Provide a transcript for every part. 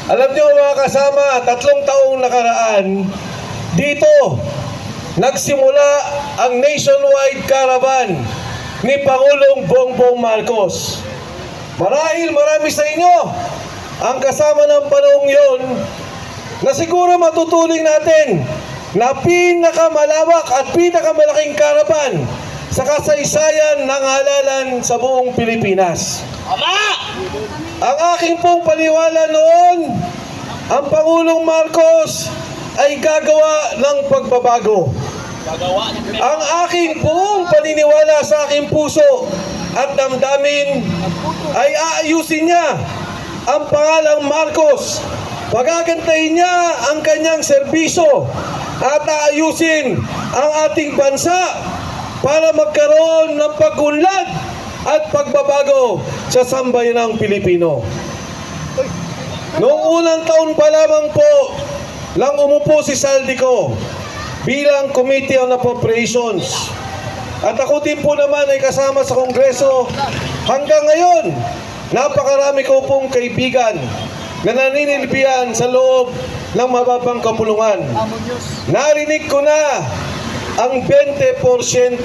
Alam niyo mga kasama, 3 taong nakaraan, dito nagsimula ang nationwide caravan ni Pangulong Bongbong Marcos. Marahil marami sa inyo ang kasama ng panahong yon na siguro matutuling natin na pinakamalawak at pinakamalaking caravan sa kasaysayan ng halalan sa buong Pilipinas. Ang aking pong paniwala noon, ang Pangulong Marcos ay gagawa ng pagbabago. Ang aking buong paniniwala sa aking puso at damdamin ay aayusin niya ang pangalang Marcos. Pagagantahin niya ang kanyang serbisyo at aayusin ang ating bansa para magkaroon ng pag-unlad at pagbabago sa sambayanang Pilipino. Noong unang taon pa lamang po lang umupo si Saldico bilang Committee on Appropriations. At ako din po naman ay kasama sa Kongreso. Hanggang ngayon, napakarami ko pong kaibigan na naninilbihan sa loob ng mababang kapulungan. Narinig ko na ang 20%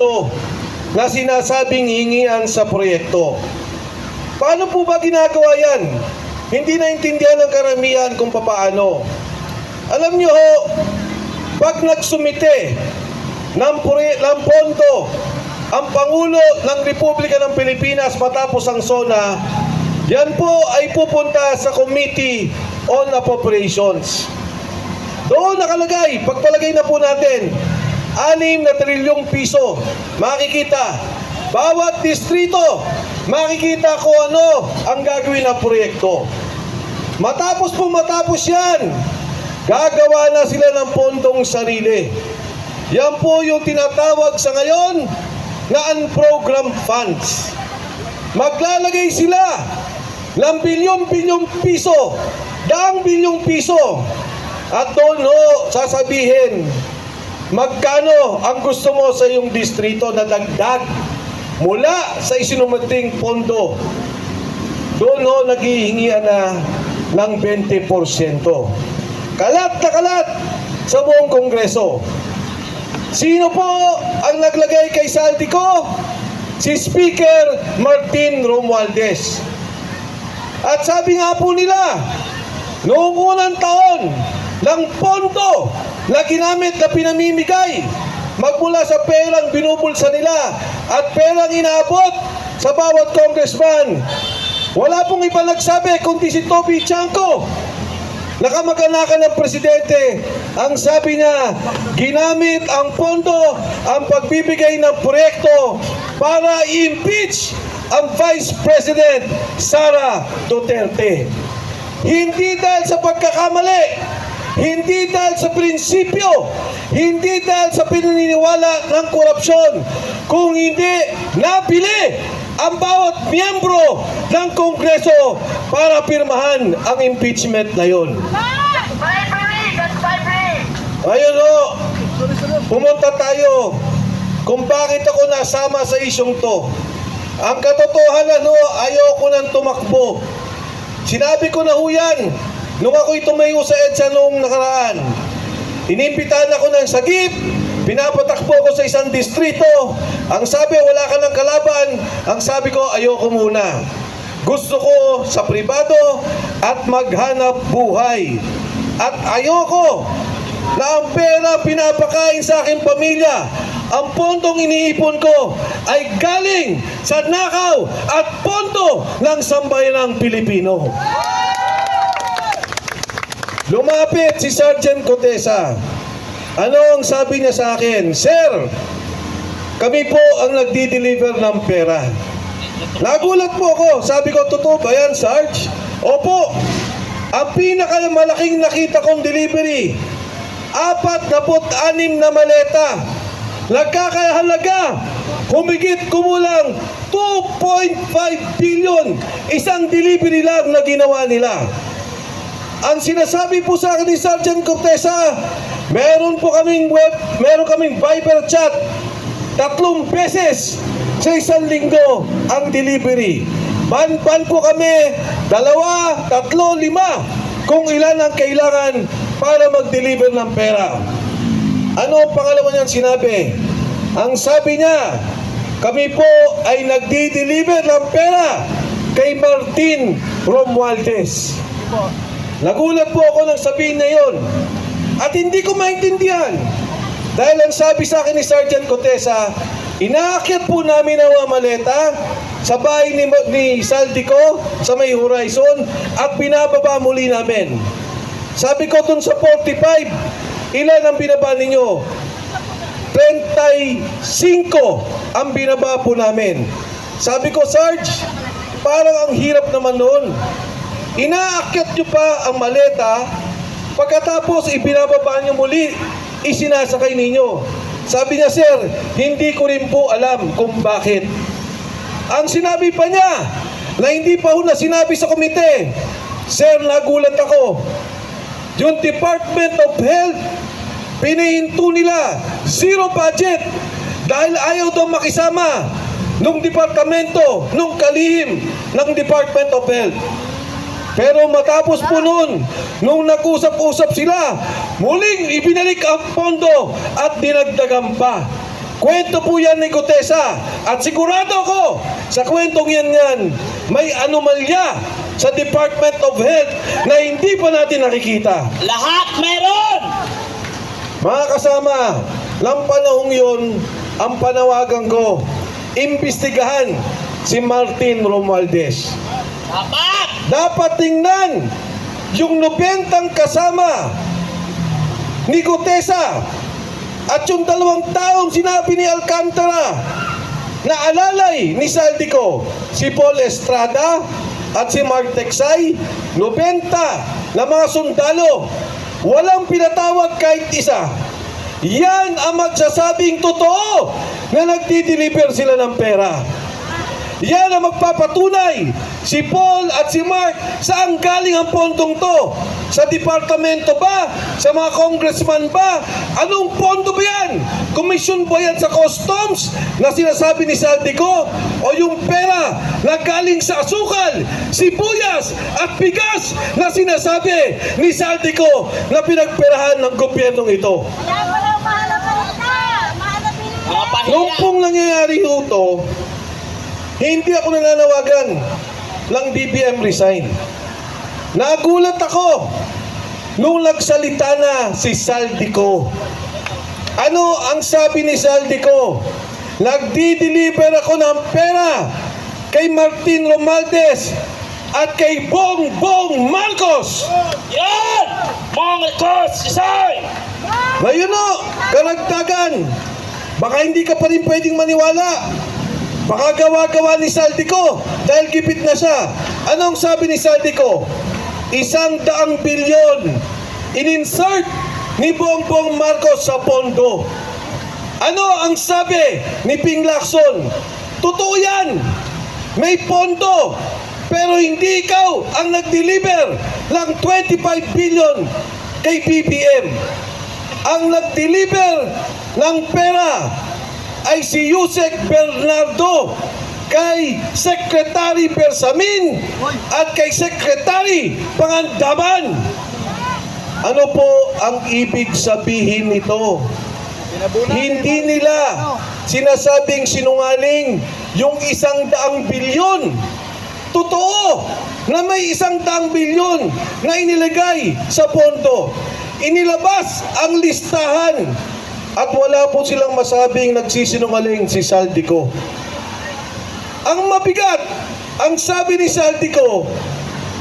na sinasabing hingian sa proyekto. Paano po ba ginagawa yan? Hindi naintindihan ng karamihan kung papaano. Alam nyo ho, pag nagsumite ng pondo ang Pangulo ng Republika ng Pilipinas matapos ang SONA, yan po ay pupunta sa Committee on Appropriations. Doon nakalagay, pagpalagay na po natin, 6 na trilyong piso. Makikita, bawat distrito, makikita ko ano ang gagawin ng proyekto. Matapos yan, gagawa na sila ng pondong sarili. Yan po yung tinatawag sa ngayon na unprogrammed funds. Maglalagay sila ng bilyong-bilyong piso, daang bilyong piso. At doon ho, sasabihin, magkano ang gusto mo sa iyong distrito na dagdag mula sa isinumating pondo? Doon ho, naghihingian na ng 20%. Kalat na kalat sa buong Kongreso. Sino po ang naglagay kay Saldico? Si Speaker Martin Romualdez. At sabi nga po nila, noong unang taon ng pondo na ginamit na pinamimigay magmula sa perang binubulsa nila at perang inaabot sa bawat congressman, wala pong iba nagsabi kundi si Toby Chanco, nakamag-anakan ng presidente. Ang sabi niya, ginamit ang pondo, ang pagbibigay ng proyekto para i-impeach ang Vice President Sara Duterte. Hindi dahil sa pagkakamali, hindi dahil sa prinsipyo, hindi dahil sa pinaniniwala ng korupsyon, kung hindi nabili ang bawat miyembro ng Kongreso para pirmahan ang impeachment na yun. Ayun o, pumunta tayo kung bakit ako nasama sa isyong to. Ang katotohanan ho, ayoko nang tumakbo. Sinabi ko na ho yan nung ako'y tumayo sa EDSA noong nakaraan. Inimbitahan ako ng sagip, pinapatakbo ko sa isang distrito. Ang sabi, wala ka ng kalaban. Ang sabi ko, ayoko muna. Gusto ko sa pribado at maghanap buhay. At ayoko na ang pera pinapakain sa aking pamilya, ang pondong iniipon ko ay galing sa nakaw at pondo ng sambayanang Pilipino. Lumapit si Sergeant Cotesa. Ano ang sabi niya sa akin? Sir, kami po ang nagdi-deliver ng pera. Nagulat po ako. Sabi ko, totoo ba yan, Sarge? Opo. Ang pinakamalaking nakita kong delivery, 46 na maleta. Nagkakahalaga, humigit kumulang 2.5 billion. Isang delivery lang na ginawa nila. Ang sinasabi po sa akin ni Sergeant Cortesa, meron kaming Viber chat 3 beses sa isang linggo ang delivery. Ban po kami, 2, 3, 5. kung ilan ang kailangan para mag-deliver ng pera. Ano ang pangalawa niyang sinabi? Ang sabi niya, kami po ay nagdi-deliver ng pera kay Martin Romualdez. Nagulat po ako nang sabihin na yon. At hindi ko maintindihan. Dahil ang sabi sa akin ni Sergeant Cotesa, inaakyat po namin ang mga maleta sa bahay ni Saldico sa may Horizon at binababa muli namin. Sabi ko dun sa 45, ilan ang binaba ninyo? 35 ang binaba po namin. Sabi ko, Sarge, parang ang hirap naman noon. Inaakyat nyo pa ang maleta, pagkatapos ibinababa nyo muli, isinasakay ninyo. Sabi niya, sir, hindi ko rin po alam kung bakit. Ang sinabi pa niya, na hindi pa ho na sinabi sa komite, sir, nagulat ako. Yung Department of Health, pinihinto nila, zero budget, dahil ayaw daw makisama nung departamento, nung kalihim ng Department of Health. Pero matapos po noon, nung nag-usap-usap sila, muling ibinalik ang pondo at dinagdagan pa. Kwento po yan ni Cotesa. At sigurado ko, sa kwentong yan, may anomalya sa Department of Health na hindi pa natin nakikita. Lahat meron! Mga kasama, ng panahong yun, ang panawagan ko, imbestigahan si Martin Romualdez. Dapat tingnan yung 90 kasama ni Cotesa at yung 2 taong sinabi ni Alcantara na alalay ni Saldico, si Paul Estrada at si Mark Teksay, 90 na mga sundalo, walang pinatawag kahit isa. Yan ang magsasabing totoo na nagdi-deliver sila ng pera. Yan ang magpapatunay, si Paul at si Mark, saan galing ang pondong to? Sa departamento ba? Sa mga congressman ba? Anong pondo ba yan? Komisyon ba yan sa customs na sinasabi ni Saldico? O yung pera na galing sa asukal, sibuyas at bigas na sinasabi ni Saldico na pinagperahan ng gobyernong ito? Noong pong nangyayari ito, hindi ako nananawagan ng BBM resign. Nagulat ako nung nagsalita na si Saldico. Ano ang sabi ni Saldico? Nagdi-deliver ako ng pera kay Martin Romualdez at kay Bongbong Marcos. Yan! Marcos! Isay! Ngayon o, karagdagan. Baka hindi ka pa rin pwedeng maniwala. Baka gawa-gawa ni Saldico dahil gipit na siya. Anong sabi ni Saldico? 100 bilyon in-insert ni Bongbong Marcos sa pondo. Ano ang sabi ni Ping Lacson? Totoo yan. May pondo. Pero hindi ikaw ang nag-deliver ng 25 billion kay BBM. Ang nag-deliver ng pera ay si Yusek Bernardo kay Secretary Bersamin at kay Secretary Pangandaman. Ano po ang ibig sabihin nito? Hindi nila sinasabing sinungaling yung 100 bilyon. Totoo na may 100 bilyon na inilagay sa pondo. Inilabas ang listahan. At wala po silang masabing nagsisinungaling si Saldico. Ang mabigat, ang sabi ni Saldico,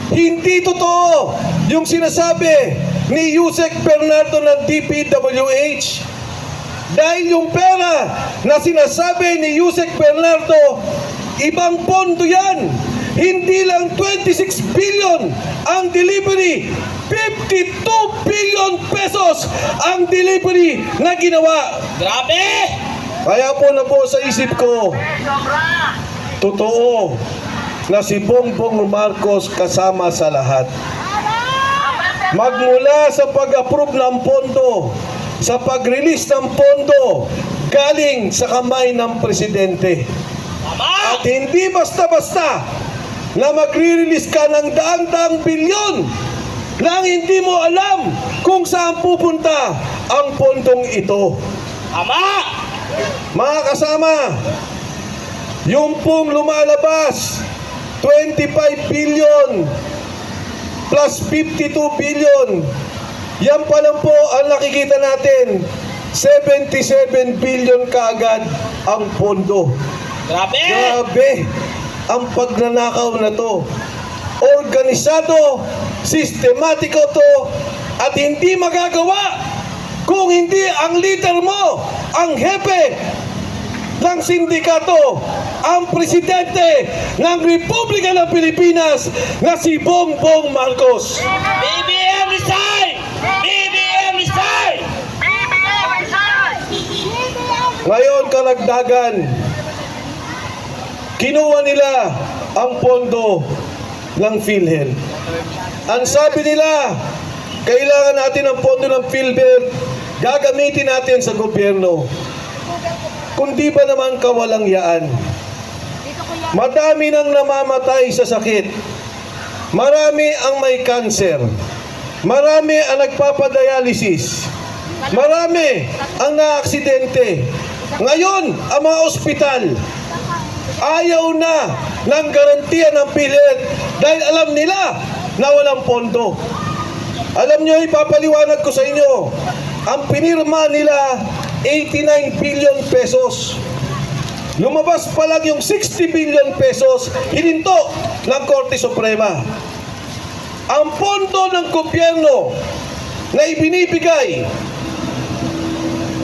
hindi totoo yung sinasabi ni Yusek Bernardo ng DPWH. Dahil yung pera na sinasabi ni Yusek Bernardo, ibang pondo yan. Hindi lang 26 billion ang delivery, 52 billion pesos ang delivery na ginawa. Grabe! Kaya po na po sa isip ko, totoo na si Bongbong Marcos kasama sa lahat. Magmula sa pag-approve ng pondo, sa pag-release ng pondo, galing sa kamay ng presidente. At hindi basta-basta na magre-release ka ng daang-daang bilyon nang hindi mo alam kung saan pupunta ang pondong ito. Tama! Mga kasama, yung pong lumalabas, 25 billion plus 52 billion, yan pa lang po ang nakikita natin, 77 billion kaagad ang pondo. Grabe! Grabe ang pagnanakaw na to. Organisado, sistematiko to, at hindi magagawa kung hindi ang leader mo, ang hepe ng sindikato, ang presidente ng Republika ng Pilipinas na si Bongbong Marcos. BBM resign! BBM resign! Ngayon, karagdagan, kinuha nila ang pondo ng PhilHealth. Ang sabi nila, kailangan natin ang pondo ng PhilHealth, gagamitin natin sa gobyerno. Kundi ba naman kawalang yaan? Madami nang namamatay sa sakit. Marami ang may cancer. Marami ang nagpapadialysis. Marami ang naaksidente. Ngayon, ang mga ospital, ayaw na ng garantiya ng PhilHealth dahil alam nila na walang pondo. Alam nyo, ipapaliwanag ko sa inyo, ang pinirma nila 89 billion pesos. Lumabas pa lang yung 60 billion pesos hininto ng Korte Suprema. Ang pondo ng gobyerno na ibinibigay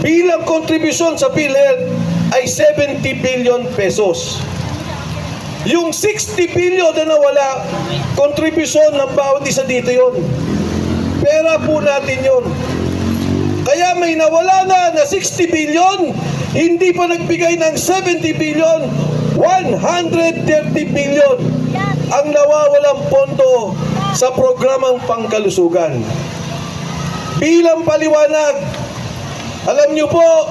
bilang kontribusyon sa PhilHealth ay 70 billion pesos. Yung 60 billion na nawala, kontribusyon ng bawat isa dito yon. Pera po natin yon. Kaya may nawala na 60 billion, hindi pa nagbigay ng 70 billion, 130 billion ang nawawalang pondo sa programang pangkalusugan. Bilang paliwanag, alam niyo po,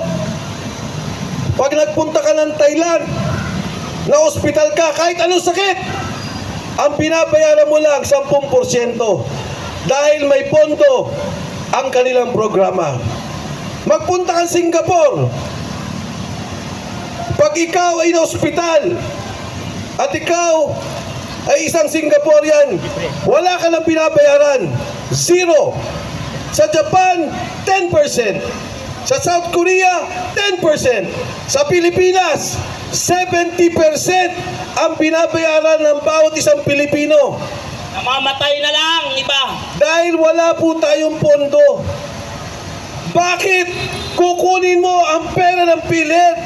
pag nagpunta ka ng Thailand, na ospital ka, kahit anong sakit, ang binabayaran mo lang 10% dahil may pondo ang kanilang programa. Magpunta ka Singapore, pag ikaw ay na-ospital at ikaw ay isang Singaporean, wala ka nang binabayaran, 0. Sa Japan, 10%. Sa South Korea, 10%. Sa Pilipinas, 70% ang binabayaran ng bawat isang Pilipino. Namamatay na lang, iba. Dahil wala po tayong pondo. Bakit kukunin mo ang pera ng PhilHealth?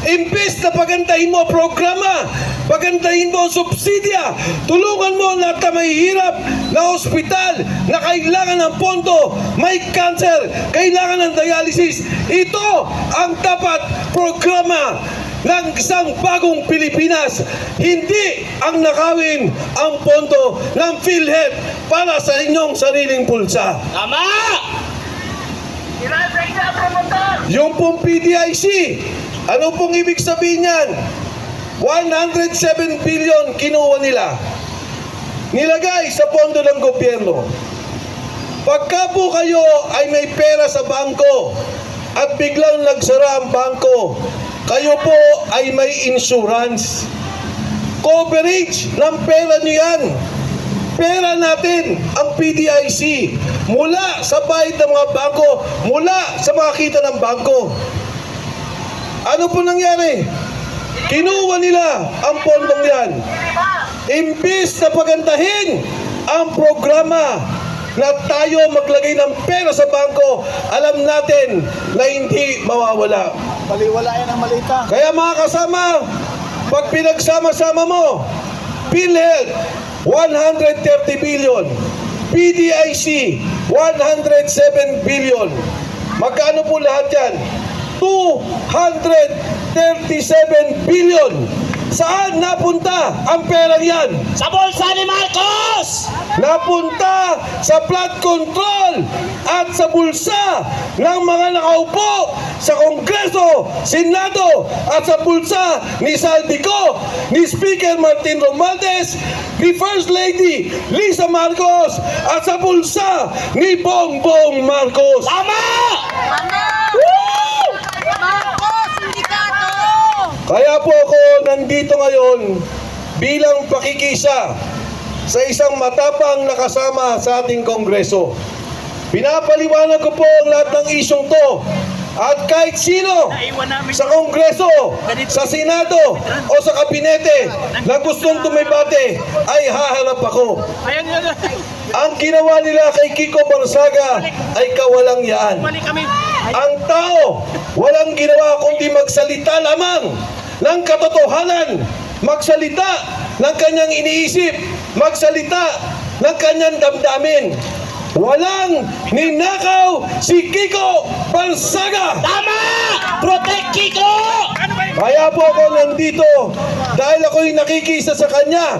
Imbes na pagandahin mo ang programa, pagandahin mo ang subsidya, tulungan mo ang lahat na mahihirap na ospital na kailangan ng pondo, may cancer, kailangan ng dialysis. Ito ang dapat programa ng isang bagong Pilipinas. Hindi ang nakawin ang pondo ng PhilHealth para sa inyong sariling pulsa. Tama! Yung pong PDIC, ano pong ibig sabihin yan? 107 billion kinuha nila. Nilagay sa pondo ng gobyerno. Pagka po kayo ay may pera sa bangko at biglang nagsara ang bangko, kayo po ay may insurance. Coverage ng pera nyo yan. Pera natin ang PDIC mula sa bayad ng mga bangko, mula sa mga kita ng bangko. Ano po nangyari? Kinuha nila ang pondong yan. Imbis na pagandahin ang programa na tayo maglagay ng pera sa bangko, alam natin na hindi mawawala. Baliwala yan ang malita. Kaya mga kasama, pag pinagsama-sama mo, PhilHealth, 130 billion. PDIC, 107 billion. Magkano po lahat yan? 237 billion. Saan napunta ang pera yan? Sa bulsa ni Marcos! Napunta sa flood control at sa bulsa ng mga nakaupo sa Kongreso, Senado at sa bulsa ni Saldico, ni Speaker Martin Romualdez, ni First Lady Lisa Marcos at sa bulsa ni Bongbong Marcos. Tama! Marcos, sindikato! Kaya po ako nandito ngayon bilang pakikisa sa isang matapang na kasama sa ating Kongreso. Pinapaliwanag ko po ang lahat ng isyong to at kahit sino sa Kongreso, sa Senado o sa Kabinete na gustong tumibate ay haharap ako. Ang ginawa nila kay Kiko Barsaga ay kawalang yaan. Ang tao walang ginawa kundi magsalita lamang ng katotohanan, magsalita ng kanyang iniisip, magsalita ng kanyang damdamin. Walang ninakaw si Kiko Barsaga. Tama! Protect Kiko! Kaya po ako nandito dahil ako'y nakikisa sa kanya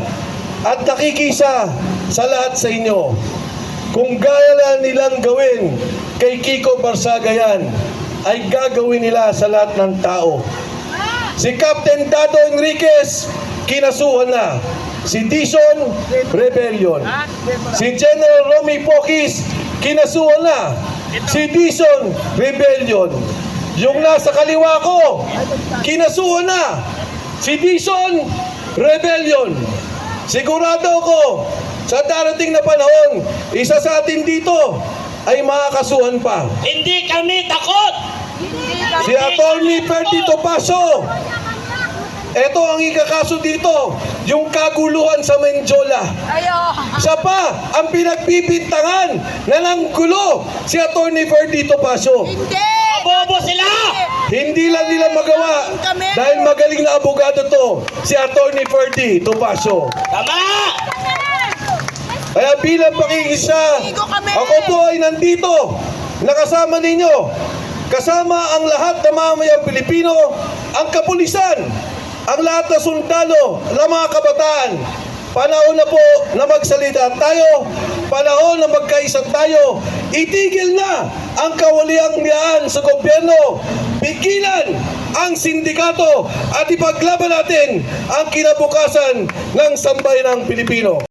at nakikisa sa lahat sa inyo. Kung gaya nilang gawin kay Kiko Barsaga yan, ay gagawin nila sa lahat ng tao. Si Captain Dado Enriquez, kinasuhan na. Si Dison, rebellion. Si General Romy Pokis, kinasuhan na. Si Dison, rebellion. Yung nasa kaliwa ko, kinasuhan na. Si Dison, rebellion. Sigurado ko, sa darating na panahon, isa sa atin dito ay makakasuhan pa. Hindi kami takot! Si Atty. Ferdy Topacio, ito ang ikakaso dito, yung kaguluhan sa Menjola. Ayo! Siya pa ang pinagbibintangan na nanggulo si Atty. Ferdy Topacio. Hindi! Bobo sila! Hindi lang nila magawa dahil magaling na abogado to, si Atty. Ferdy Topacio. Tama! Kaya bilang pakikisa, ako po ay nandito, nakasama ninyo, kasama ang lahat ng mamayang Pilipino, ang kapulisan, ang lahat na sundalo, ng mga kabataan. Panahon na po na magsalita tayo, panahon na magkaisa tayo, itigil na ang kawaliang sa gobyerno, pigilan ang sindikato at ipaglaban natin ang kinabukasan ng sambayanang Pilipino.